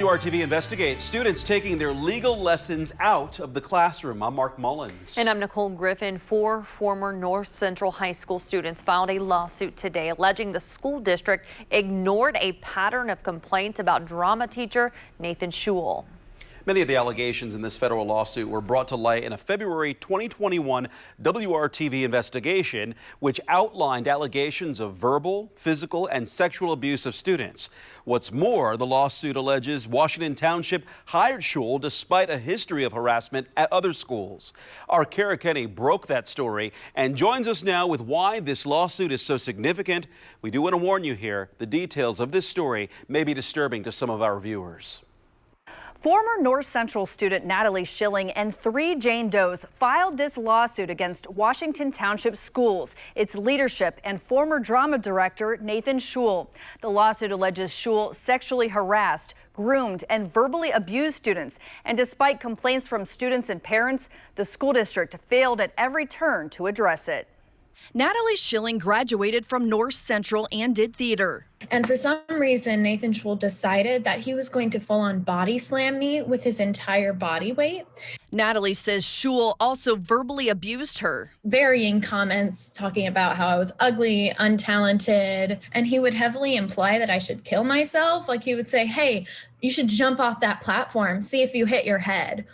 WRTV investigates students taking their legal lessons out of the classroom. I'm Mark Mullins. And I'm Nicole Griffin. 4 former North Central High School students filed a lawsuit today alleging the school district ignored a pattern of complaints about drama teacher Nathan Shewell. Many of the allegations in this federal lawsuit were brought to light in a February 2021 WRTV investigation, which outlined allegations of verbal, physical, and sexual abuse of students. What's more, the lawsuit alleges Washington Township hired Shewell despite a history of harassment at other schools. Our Kara Kenny broke that story and joins us now with why this lawsuit is so significant. We do want to warn you here, the details of this story may be disturbing to some of our viewers. Former North Central student Natalie Schilling and 3 Jane Does filed this lawsuit against Washington Township schools, its leadership, and former drama director Nathan Shewell. The lawsuit alleges Shewell sexually harassed, groomed, and verbally abused students. And despite complaints from students and parents, the school district failed at every turn to address it. Natalie Schilling graduated from North Central and did theater. And for some reason, Nathan Shewell decided that he was going to full-on body slam me with his entire body weight. Natalie says Shewell also verbally abused her. Varying comments talking about how I was ugly, untalented, and he would heavily imply that I should kill myself. Like he would say, hey, you should jump off that platform, see if you hit your head.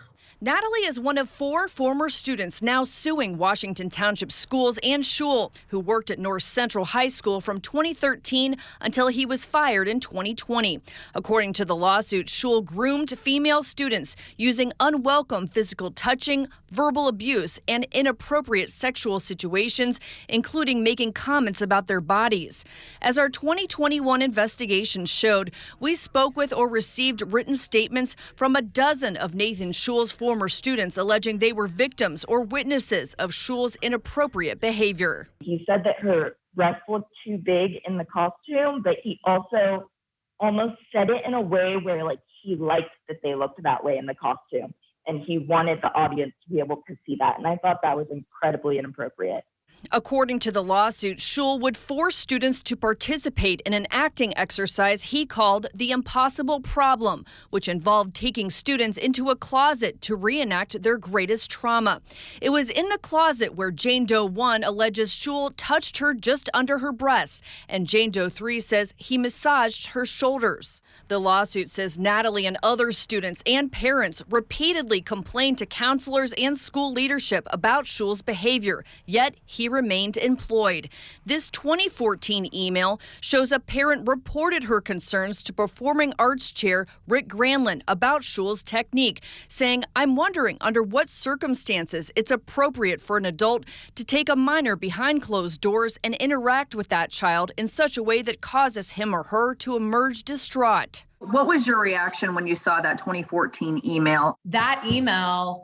Natalie is one of 4 former students now suing Washington Township schools and Shewell, who worked at North Central High School from 2013 until he was fired in 2020. According to the lawsuit, Shewell groomed female students using unwelcome physical touching, verbal abuse, and inappropriate sexual situations, including making comments about their bodies. As our 2021 investigation showed, we spoke with or received written statements from a dozen of Nathan Shewell's former students alleging they were victims or witnesses of Shewell's inappropriate behavior. He said that her breasts looked too big in the costume, but he also almost said it in a way where like he liked that they looked that way in the costume and he wanted the audience to be able to see that. And I thought that was incredibly inappropriate. According to the lawsuit, Shewell would force students to participate in an acting exercise he called the impossible problem, which involved taking students into a closet to reenact their greatest trauma. It was in the closet where Jane Doe 1 alleges Shewell touched her just under her breasts, and Jane Doe 3 says he massaged her shoulders. The lawsuit says Natalie and other students and parents repeatedly complained to counselors and school leadership about Shewell's behavior, yet he remained employed. This 2014 email shows a parent reported her concerns to performing arts chair Rick Granlund about Shewell's technique, saying, "I'm wondering under what circumstances it's appropriate for an adult to take a minor behind closed doors and interact with that child in such a way that causes him or her to emerge distraught." What was your reaction when you saw that 2014 email? That email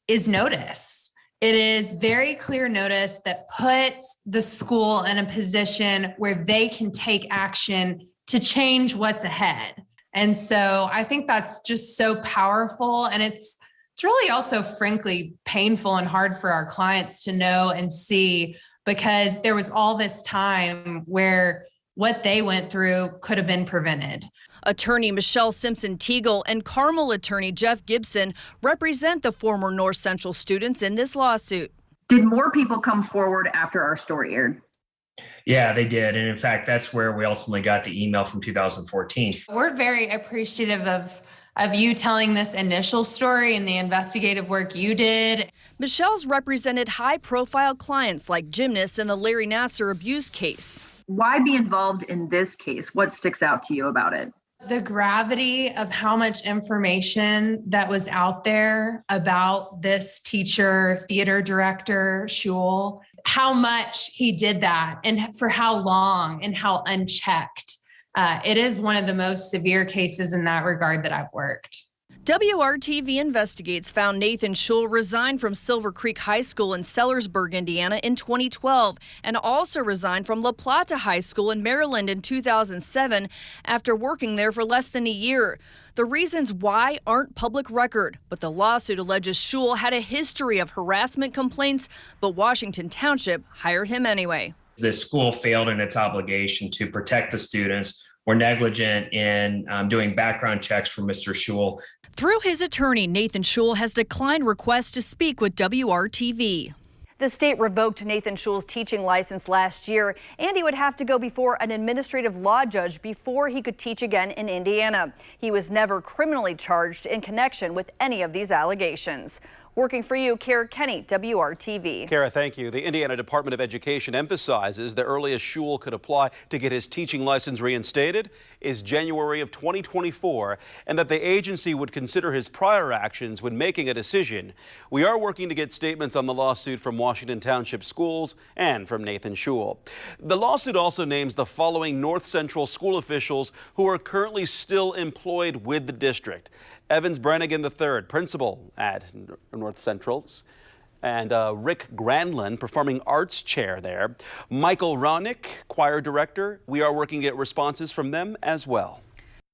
is notice. It is very clear notice that puts the school in a position where they can take action to change what's ahead. And so I think that's just so powerful. And it's really also, frankly, painful and hard for our clients to know and see, because there was all this time where what they went through could have been prevented. Attorney Michelle Simpson-Teagle and Carmel attorney Jeff Gibson represent the former North Central students in this lawsuit. Did more people come forward after our story aired? Yeah, they did. And in fact, that's where we ultimately got the email from 2014. We're very appreciative of you telling this initial story and the investigative work you did. Michelle's represented high-profile clients like gymnasts in the Larry Nassar abuse case. Why be involved in this case? What sticks out to you about it? The gravity of how much information that was out there about this teacher, theater director, Shewell, how much he did that and for how long and how unchecked. It is one of the most severe cases in that regard that I've worked. WRTV Investigates found Nathan Shewell resigned from Silver Creek High School in Sellersburg, Indiana in 2012, and also resigned from La Plata High School in Maryland in 2007 after working there for less than a year. The reasons why aren't public record, but the lawsuit alleges Shewell had a history of harassment complaints, but Washington Township hired him anyway. The school failed in its obligation to protect the students were negligent in doing background checks for Mr. Shewell. Through his attorney, Nathan Shewell has declined requests to speak with WRTV. The state revoked Nathan Shewell's teaching license last year, and he would have to go before an administrative law judge before he could teach again in Indiana. He was never criminally charged in connection with any of these allegations. Working for you, Kara Kenny, WRTV. Kara, thank you. The Indiana Department of Education emphasizes the earliest Shewell could apply to get his teaching license reinstated is January of 2024, and that the agency would consider his prior actions when making a decision. We are working to get statements on the lawsuit from Washington Township schools and from Nathan Shewell. The lawsuit also names the following North Central school officials who are currently still employed with the district. Evans Brannigan III, principal at North Central's, and Rick Granlund, performing arts chair there. Michael Ronick, choir director. We are working to get responses from them as well.